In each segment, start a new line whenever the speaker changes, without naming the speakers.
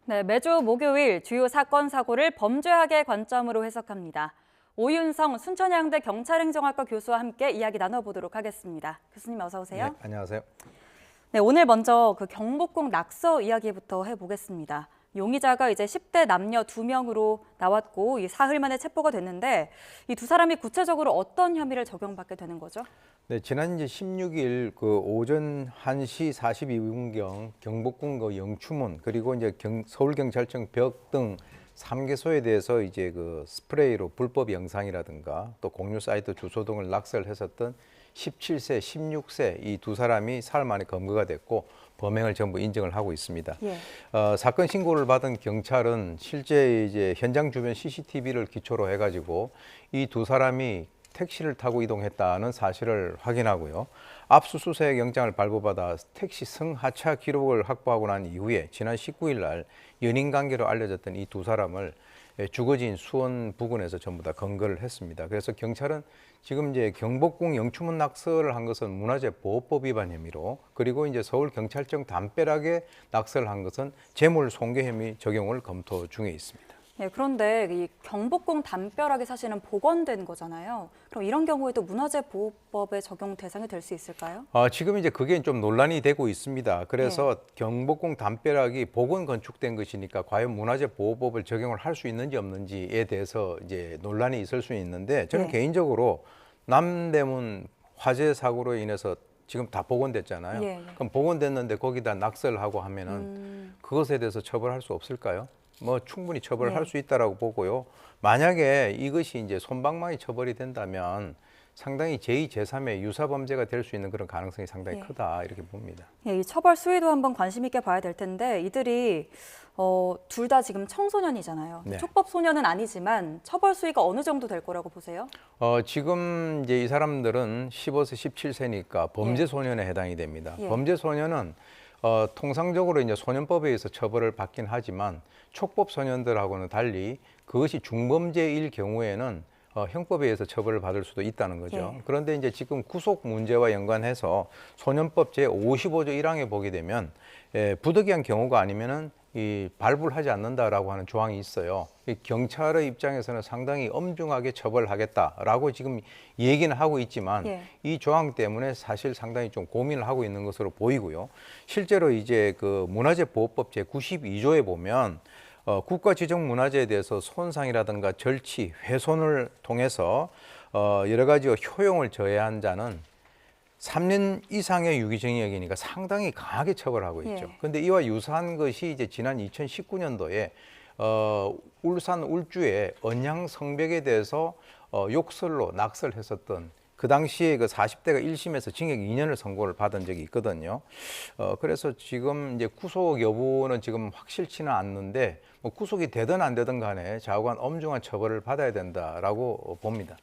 네, 매주 목요일 주요 사건, 사고를 범죄학의 관점으로 해석합니다. 오윤성 순천향대 경찰행정학과 교수와 함께 이야기 나눠보도록 하겠습니다. 교수님 어서 오세요.
네, 안녕하세요.
네, 오늘 먼저 경복궁 낙서 이야기부터 해보겠습니다. 용의자가 이제 10대 남녀 2명으로 나왔고 이 사흘 만에 체포가 됐는데 이 두 사람이 구체적으로 어떤 혐의를 적용받게 되는 거죠?
네, 지난 이제 16일 오전 1시 42분경 경복궁 영추문 그리고 이제 서울경찰청 벽 등 3개소에 대해서 이제 스프레이로 불법 영상이라든가 또 공유 사이트 주소 등을 낙설했었던 17세, 16세 이 두 사람이 사흘 만에 검거가 됐고 범행을 전부 인정을 하고 있습니다.
예.
사건 신고를 받은 경찰은 실제 이제 현장 주변 CCTV를 기초로 해가지고 이 두 사람이 택시를 타고 이동했다는 사실을 확인하고요. 압수수색 영장을 발부받아 택시 승하차 기록을 확보하고 난 이후에 지난 19일 날 연인 관계로 알려졌던 이 두 사람을 주거지인 수원 부근에서 전부 다 검거를 했습니다. 그래서 경찰은 지금 이제 경복궁 영추문 낙서를 한 것은 문화재 보호법 위반 혐의로, 그리고 이제 서울경찰청 담벼락에 낙서를 한 것은 재물 손괴 혐의 적용을 검토 중에 있습니다.
네, 그런데 이 경복궁 담벼락이 사실은 복원된 거잖아요. 그럼 이런 경우에도 문화재보호법의 적용 대상이 될 수 있을까요?
지금 이제 그게 좀 논란이 되고 있습니다. 그래서 경복궁 담벼락이 복원 건축된 것이니까 과연 문화재보호법을 적용을 할 수 있는지 없는지에 대해서 이제 논란이 있을 수 있는데, 저는 개인적으로 남대문 화재 사고로 인해서 지금 다 복원됐잖아요. 그럼 복원됐는데 거기다 낙설하고 하면은 그것에 대해서 처벌할 수 없을까요? 뭐 충분히 처벌할 수 있다라고 보고요. 만약에 이것이 이제 솜방망이 처벌이 된다면 상당히 제2, 제3의 유사 범죄가 될 수 있는 그런 가능성이 상당히 크다 이렇게 봅니다.
이 처벌 수위도 한번 관심 있게 봐야 될 텐데 이들이 둘 다 지금 청소년이잖아요.
네.
촉법 소년은 아니지만 처벌 수위가 어느 정도 될 거라고 보세요?
지금 이제 이 사람들은 15세, 17세니까 범죄 소년에 해당이 됩니다. 범죄 소년은 통상적으로 이제 소년법에 의해서 처벌을 받긴 하지만 촉법 소년들하고는 달리 그것이 중범죄일 경우에는 형법에 의해서 처벌을 받을 수도 있다는 거죠. 그런데 이제 지금 구속 문제와 연관해서 소년법 제55조 1항에 보게 되면 부득이한 경우가 아니면은 이 발부를 하지 않는다라고 하는 조항이 있어요. 경찰의 입장에서는 상당히 엄중하게 처벌하겠다라고 지금 얘기는 하고 있지만 이 조항 때문에 사실 상당히 좀 고민을 하고 있는 것으로 보이고요. 실제로 이제 문화재보호법 제92조에 보면 국가 지정 문화재에 대해서 손상이라든가 절취, 훼손을 통해서 여러 가지 효용을 저해한 자는 3년 이상의 유기징역이니까 상당히 강하게 처벌하고 있죠. 그런데 이와 유사한 것이 이제 지난 2019년도에 울산 울주의 언양 성벽에 대해서 욕설로 낙설했었던 그 당시에 40대가 1심에서 징역 2년을 선고를 받은 적이 있거든요. 그래서 지금 이제 구속 여부는 지금 확실치는 않는데 뭐 구속이 되든 안 되든 간에 좌우간 엄중한 처벌을 받아야 된다라고 봅니다.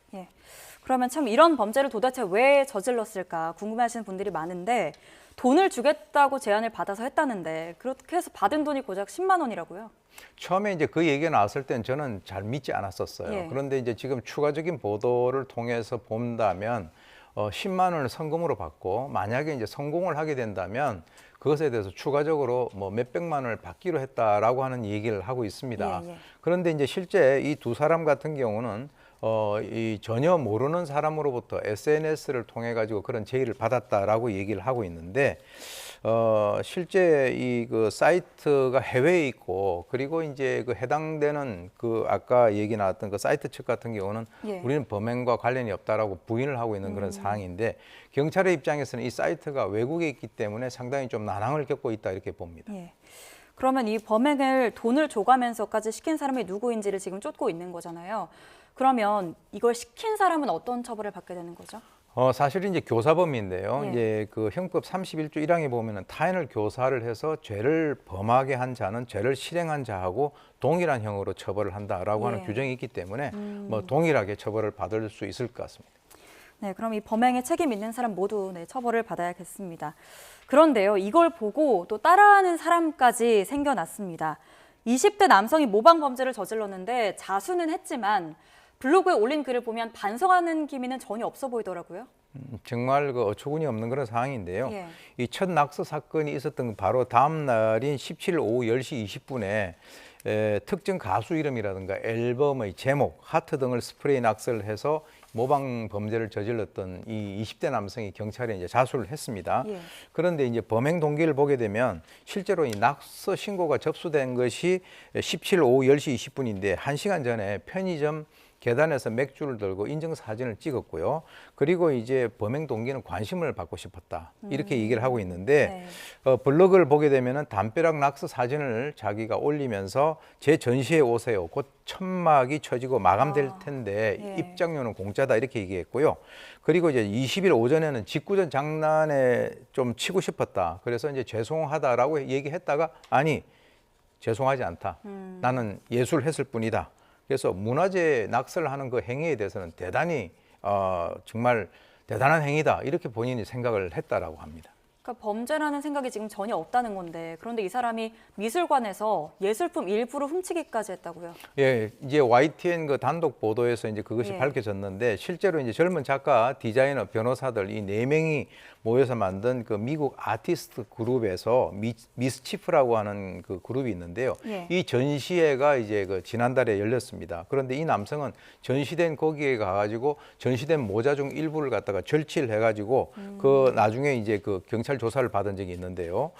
그러면 참 이런 범죄를 도대체 왜 저질렀을까 궁금해하시는 분들이 많은데 돈을 주겠다고 제안을 받아서 했다는데 그렇게 해서 받은 돈이 고작 10만 원이라고요?
처음에 이제 그 얘기가 나왔을 땐 저는 잘 믿지 않았었어요. 그런데 이제 지금 추가적인 보도를 통해서 본다면 10만 원을 성금으로 받고 만약에 이제 성공을 하게 된다면 그것에 대해서 추가적으로 뭐 몇백만 원을 받기로 했다라고 하는 얘기를 하고 있습니다. 그런데 이제 실제 이 두 사람 같은 경우는 이 전혀 모르는 사람으로부터 SNS를 통해 가지고 그런 제의를 받았다라고 얘기를 하고 있는데 실제 이 사이트가 해외에 있고 그리고 이제 해당되는 아까 얘기 나왔던 사이트 측 같은 경우는 우리는 범행과 관련이 없다라고 부인을 하고 있는 그런 상황인데 경찰의 입장에서는 이 사이트가 외국에 있기 때문에 상당히 좀 난항을 겪고 있다 이렇게 봅니다.
그러면 이 범행을 돈을 줘가면서까지 시킨 사람이 누구인지를 지금 쫓고 있는 거잖아요. 그러면 이걸 시킨 사람은 어떤 처벌을 받게 되는 거죠?
사실은 이제 교사범인데요. 이제 형법 31조 1항에 보면은 타인을 교사를 해서 죄를 범하게 한 자는 죄를 실행한 자하고 동일한 형으로 처벌을 한다라고 하는 규정이 있기 때문에 뭐 동일하게 처벌을 받을 수 있을 것 같습니다.
네, 그럼 이 범행에 책임 있는 사람 모두 처벌을 받아야겠습니다. 그런데요, 이걸 보고 또 따라하는 사람까지 생겨났습니다. 20대 남성이 모방 범죄를 저질렀는데 자수는 했지만 블로그에 올린 글을 보면 반성하는 기미는 전혀 없어 보이더라고요.
정말 그 어처구니 없는 그런 상황인데요.
예.
이 첫 낙서 사건이 있었던 바로 다음 날인 17일 오후 10시 20분에 특정 가수 이름이라든가 앨범의 제목, 하트 등을 스프레이 낙서를 해서 모방 범죄를 저질렀던 이 20대 남성이 경찰에 이제 자수를 했습니다.
예.
그런데 이제 범행 동기를 보게 되면 실제로 이 낙서 신고가 접수된 것이 17일 오후 10시 20분인데 1시간 전에 편의점 계단에서 맥주를 들고 인증 사진을 찍었고요. 그리고 이제 범행 동기는 관심을 받고 싶었다. 이렇게 얘기를 하고 있는데 블로그를 보게 되면은 담벼락 낙서 사진을 자기가 올리면서 제 전시회 오세요. 곧 천막이 쳐지고 마감될 텐데
예.
입장료는 공짜다 이렇게 얘기했고요. 그리고 이제 20일 오전에는 직구전 장난에 좀 치고 싶었다. 그래서 이제 죄송하다라고 얘기했다가 아니 죄송하지 않다. 나는 예술했을 뿐이다. 그래서 문화재 낙서를 하는 그 행위에 대해서는 대단히 정말 대단한 행위다 이렇게 본인이 생각을 했다라고 합니다.
그러니까 범죄라는 생각이 지금 전혀 없다는 건데 그런데 이 사람이 미술관에서 예술품 일부를 훔치기까지 했다고요?
예, 이제 YTN 그 단독 보도에서 이제 그것이
예.
밝혀졌는데 실제로 이제 젊은 작가, 디자이너, 변호사들 이 네 명이 모여서 만든 그 미국 아티스트 그룹에서 미스치프라고 하는 그 그룹이 있는데요.
예.
이 전시회가 이제 그 지난달에 열렸습니다. 그런데 이 남성은 전시된 거기에 가가지고 전시된 모자 중 일부를 갖다가 절취를 해가지고 그 나중에 이제 그 경찰 조사를 받은 적이 있는데요.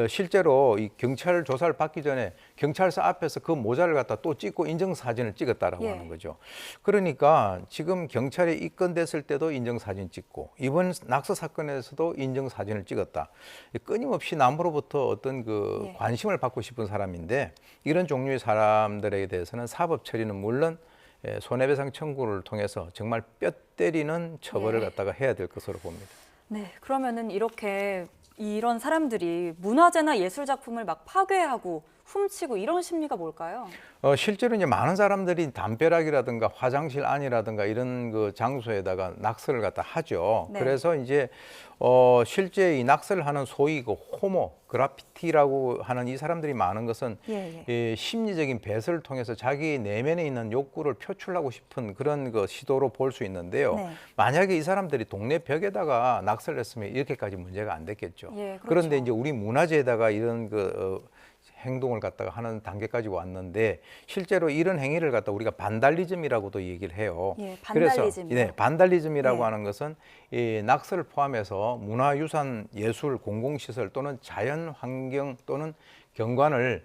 실제로 이 경찰 조사를 받기 전에 경찰서 앞에서 그 모자를 갖다 또 찍고 인증 사진을 찍었다라고
예.
하는 거죠. 그러니까 지금 경찰에 입건됐을 때도 인증 사진 찍고 이번 낙서 사건에서도 인증 사진을 찍었다. 끊임없이 남으로부터 어떤 그
예.
관심을 받고 싶은 사람인데 이런 종류의 사람들에 대해서는 사법 처리는 물론 손해배상 청구를 통해서 정말 뼈 때리는 처벌을
예.
갖다가 해야 될 것으로 봅니다.
네, 그러면은 이렇게 이런 사람들이 문화재나 예술 작품을 막 파괴하고 훔치고 이런 심리가 뭘까요?
실제로 이제 많은 사람들이 담벼락이라든가 화장실 안이라든가 이런 그 장소에다가 낙서를 갖다 하죠.
네.
그래서 이제 실제 이 낙서를 하는 소위 그 호모 그래피티라고 하는 이 사람들이 많은 것은
예,
이 심리적인 배설을 통해서 자기 내면에 있는 욕구를 표출하고 싶은 그런 그 시도로 볼 수 있는데요.
네.
만약에 이 사람들이 동네 벽에다가 낙서를 했으면 이렇게까지 문제가 안 됐겠죠.
예, 그렇죠.
그런데 이제 우리 문화재에다가 이런 그 행동을 갖다가 하는 단계까지 왔는데 실제로 이런 행위를 갖다 우리가 반달리즘이라고도 얘기를 해요.
예,
그래서
반달리즘이요?
네, 반달리즘이라고
네.
하는 것은 이 낙서를 포함해서 문화유산, 예술, 공공시설 또는 자연환경 또는 경관을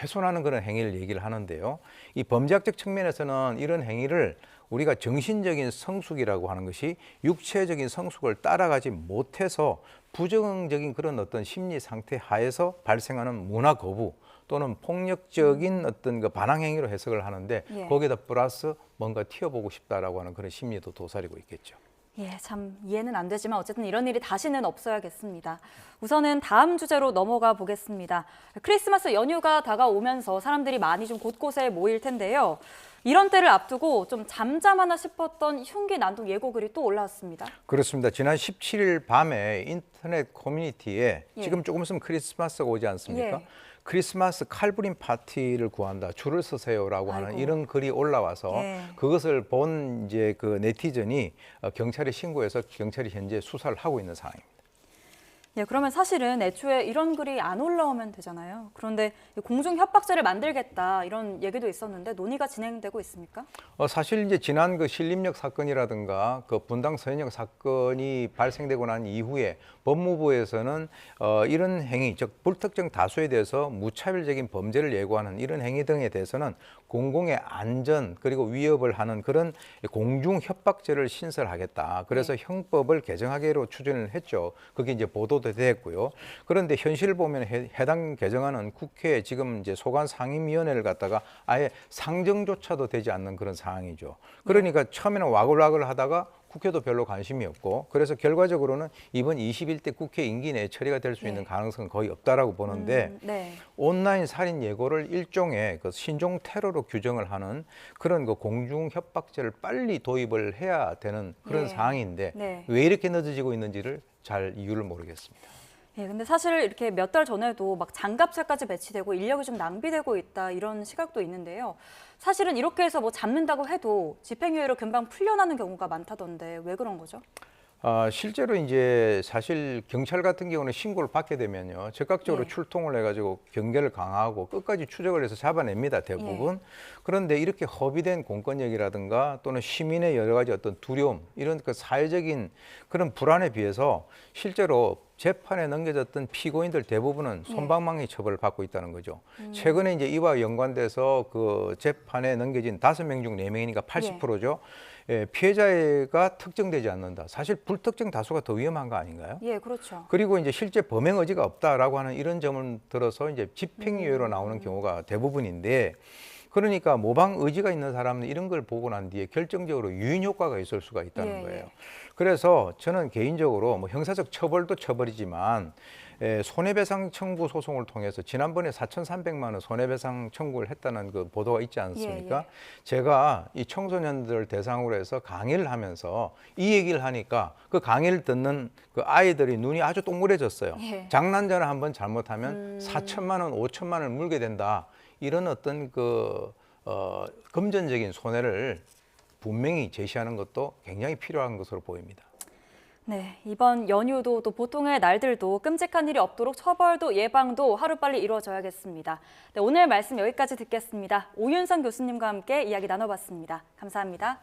훼손하는 그런 행위를 얘기를 하는데요. 이 범죄학적 측면에서는 이런 행위를 우리가 정신적인 성숙이라고 하는 것이 육체적인 성숙을 따라가지 못해서 부정적인 그런 어떤 심리 상태 하에서 발생하는 문화 거부 또는 폭력적인 어떤 그 반항 행위로 해석을 하는데
예.
거기에다 플러스 뭔가 튀어보고 싶다라고 하는 그런 심리도 도사리고 있겠죠.
예, 참 이해는 안 되지만 어쨌든 이런 일이 다시는 없어야겠습니다. 우선은 다음 주제로 넘어가 보겠습니다. 크리스마스 연휴가 다가오면서 사람들이 많이 좀 곳곳에 모일 텐데요. 이런 때를 앞두고 좀 잠잠하나 싶었던 흉기 난동 예고글이 또 올라왔습니다.
그렇습니다. 지난 17일 밤에 인터넷 커뮤니티에
예.
지금 조금 있으면 크리스마스가 오지 않습니까?
예.
크리스마스 칼부림 파티를 구한다. 줄을 서세요라고 하는
아이고.
이런 글이 올라와서
예.
그것을 본 이제 그 네티즌이 경찰에 신고해서 경찰이 현재 수사를 하고 있는 상황입니다.
예, 그러면 사실은 애초에 이런 글이 안 올라오면 되잖아요. 그런데 공중 협박죄를 만들겠다 이런 얘기도 있었는데 논의가 진행되고 있습니까?
사실 이제 지난 그 신림역 사건이라든가 그 분당 서현역 사건이 발생되고 난 이후에 법무부에서는 이런 행위, 즉 불특정 다수에 대해서 무차별적인 범죄를 예고하는 이런 행위 등에 대해서는 공공의 안전 그리고 위협을 하는 그런 공중 협박죄를 신설하겠다. 그래서 형법을 개정하기로 추진을 했죠. 그게 이제 보도도 됐고요. 그런데 현실을 보면 해당 개정안은 국회에 지금 이제 소관 상임위원회를 갖다가 아예 상정조차도 되지 않는 그런 상황이죠. 그러니까 처음에는 와글와글 하다가 국회도 별로 관심이 없고 그래서 결과적으로는 이번 21대 국회 임기 내에 처리가 될 수 있는 가능성은 거의 없다라고 보는데
네.
온라인 살인 예고를 일종의 그 신종 테러로 규정을 하는 그런 그 공중 협박죄를 빨리 도입을 해야 되는 그런
네.
상황인데
네.
왜 이렇게 늦어지고 있는지를 잘 이유를 모르겠습니다.
예, 근데 사실 이렇게 몇 달 전에도 막 장갑차까지 배치되고 인력이 좀 낭비되고 있다 이런 시각도 있는데요. 사실은 이렇게 해서 뭐 잡는다고 해도 집행유예로 금방 풀려나는 경우가 많다던데 왜 그런 거죠?
실제로 이제 사실 경찰 같은 경우는 신고를 받게 되면요, 적극적으로
예.
출동을 해가지고 경계를 강화하고 끝까지 추적을 해서 잡아냅니다, 대부분. 그런데 이렇게 허비된 공권력이라든가 또는 시민의 여러 가지 어떤 두려움, 이런 그 사회적인 그런 불안에 비해서 실제로 재판에 넘겨졌던 피고인들 대부분은 솜방망이 처벌을 받고 있다는 거죠. 최근에 이제 이와 연관돼서 그 재판에 넘겨진 5명 중 4명이니까 80%죠. 예, 피해자가 특정되지 않는다. 사실 불특정 다수가 더 위험한 거 아닌가요?
예, 그렇죠.
그리고 이제 실제 범행 의지가 없다라고 하는 이런 점을 들어서 이제 집행유예로 나오는 경우가 대부분인데, 그러니까 모방 의지가 있는 사람은 이런 걸 보고 난 뒤에 결정적으로 유인 효과가 있을 수가 있다는 거예요. 그래서 저는 개인적으로 뭐 형사적 처벌도 처벌이지만 손해배상 청구 소송을 통해서 지난번에 4,300만 원 손해배상 청구를 했다는 그 보도가 있지 않습니까? 제가 이 청소년들 대상으로 해서 강의를 하면서 이 얘기를 하니까 그 강의를 듣는 그 아이들이 눈이 아주 동그래졌어요. 장난전을 한번 잘못하면 4천만 원, 5천만 원을 물게 된다. 이런 어떤 그 금전적인 손해를 분명히 제시하는 것도 굉장히 필요한 것으로 보입니다.
네, 이번 연휴도 또 보통의 날들도 끔찍한 일이 없도록 처벌도 예방도 하루빨리 이루어져야겠습니다. 네, 오늘 말씀 여기까지 듣겠습니다. 오윤선 교수님과 함께 이야기 나눠봤습니다. 감사합니다.